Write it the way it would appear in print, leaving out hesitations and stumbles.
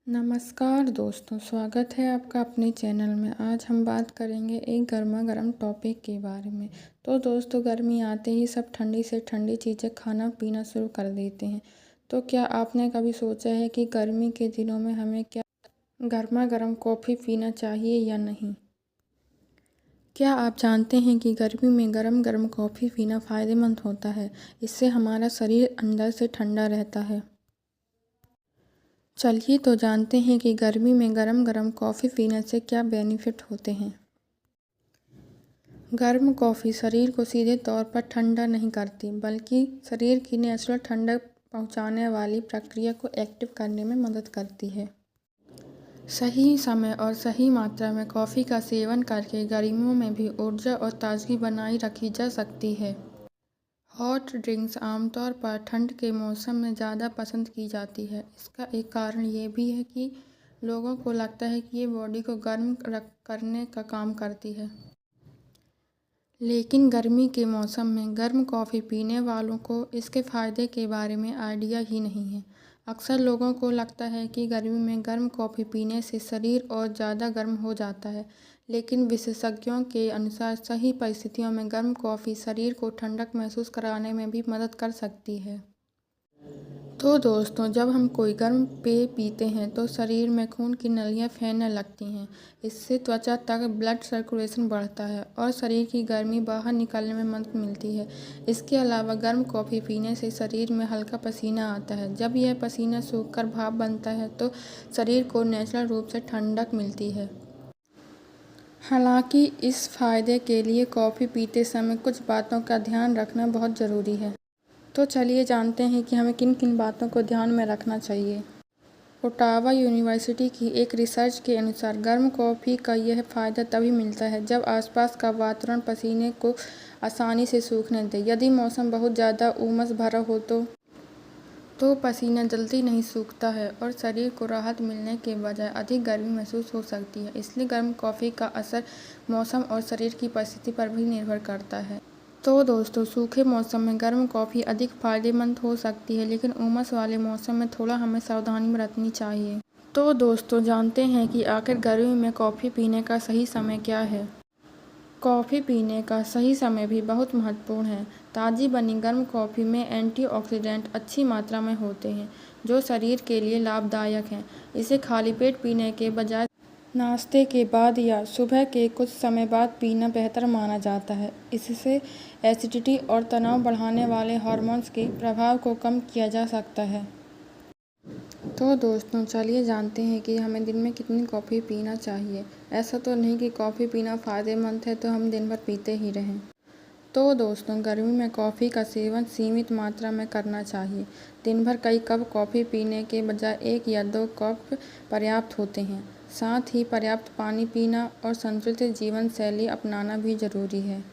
नमस्कार दोस्तों, स्वागत है आपका अपने चैनल में। आज हम बात करेंगे एक गर्मा गर्म टॉपिक के बारे में। तो दोस्तों, गर्मी आते ही सब ठंडी से ठंडी चीज़ें खाना पीना शुरू कर देते हैं। तो क्या आपने कभी सोचा है कि गर्मी के दिनों में हमें क्या गर्मा गर्म कॉफ़ी पीना चाहिए या नहीं? क्या आप जानते हैं कि गर्मी में गरम गरम कॉफ़ी पीना फ़ायदेमंद होता है? इससे हमारा शरीर अंदर से ठंडा रहता है। चलिए तो जानते हैं कि गर्मी में गरम गरम कॉफ़ी पीने से क्या बेनिफिट होते हैं। गर्म कॉफ़ी शरीर को सीधे तौर पर ठंडा नहीं करती, बल्कि शरीर की नेचुरल ठंडक पहुंचाने वाली प्रक्रिया को एक्टिव करने में मदद करती है। सही समय और सही मात्रा में कॉफ़ी का सेवन करके गर्मियों में भी ऊर्जा और ताजगी बनाए रखी जा सकती है। हॉट ड्रिंक्स आमतौर पर ठंड के मौसम में ज़्यादा पसंद की जाती है। इसका एक कारण ये भी है कि लोगों को लगता है कि ये बॉडी को गर्म करने का काम करती है। लेकिन गर्मी के मौसम में गर्म कॉफ़ी पीने वालों को इसके फ़ायदे के बारे में आइडिया ही नहीं है। अक्सर लोगों को लगता है कि गर्मी में गर्म कॉफ़ी पीने से शरीर और ज़्यादा गर्म हो जाता है, लेकिन विशेषज्ञों के अनुसार सही परिस्थितियों में गर्म कॉफ़ी शरीर को ठंडक महसूस कराने में भी मदद कर सकती है। तो दोस्तों, जब हम कोई गर्म पेय पीते हैं तो शरीर में खून की नलियाँ फैलने लगती हैं। इससे त्वचा तक ब्लड सर्कुलेशन बढ़ता है और शरीर की गर्मी बाहर निकलने में मदद मिलती है। इसके अलावा गर्म कॉफ़ी पीने से शरीर में हल्का पसीना आता है। जब यह पसीना सूखकर भाप बनता है तो शरीर को नेचुरल रूप से ठंडक मिलती है। हालांकि इस फायदे के लिए कॉफ़ी पीते समय कुछ बातों का ध्यान रखना बहुत ज़रूरी है। तो चलिए जानते हैं कि हमें किन किन बातों को ध्यान में रखना चाहिए। ओटावा यूनिवर्सिटी की एक रिसर्च के अनुसार गर्म कॉफ़ी का यह फ़ायदा तभी मिलता है जब आसपास का वातावरण पसीने को आसानी से सूखने दे। यदि मौसम बहुत ज़्यादा उमस भरा हो तो पसीना जल्दी नहीं सूखता है और शरीर को राहत मिलने के बजाय अधिक गर्मी महसूस हो सकती है। इसलिए गर्म कॉफ़ी का असर मौसम और शरीर की परिस्थिति पर भी निर्भर करता है। तो दोस्तों, सूखे मौसम में गर्म कॉफ़ी अधिक फ़ायदेमंद हो सकती है, लेकिन उमस वाले मौसम में थोड़ा हमें सावधानी बरतनी चाहिए। तो दोस्तों, जानते हैं कि आखिर गर्मी में कॉफ़ी पीने का सही समय क्या है। कॉफ़ी पीने का सही समय भी बहुत महत्वपूर्ण है। ताज़ी बनी गर्म कॉफ़ी में एंटीऑक्सीडेंट अच्छी मात्रा में होते हैं, जो शरीर के लिए लाभदायक हैं। इसे खाली पेट पीने के बजाय नाश्ते के बाद या सुबह के कुछ समय बाद पीना बेहतर माना जाता है। इससे एसिडिटी और तनाव बढ़ाने वाले हार्मोन्स के प्रभाव को कम किया जा सकता है। तो दोस्तों, चलिए जानते हैं कि हमें दिन में कितनी कॉफ़ी पीना चाहिए। ऐसा तो नहीं कि कॉफ़ी पीना फ़ायदेमंद है तो हम दिन भर पीते ही रहें। तो दोस्तों, गर्मी में कॉफ़ी का सेवन सीमित मात्रा में करना चाहिए। दिन भर कई कप कॉफ़ी पीने के बजाय 1 या 2 कप पर्याप्त होते हैं। साथ ही पर्याप्त पानी पीना और संतुलित जीवन शैली अपनाना भी ज़रूरी है।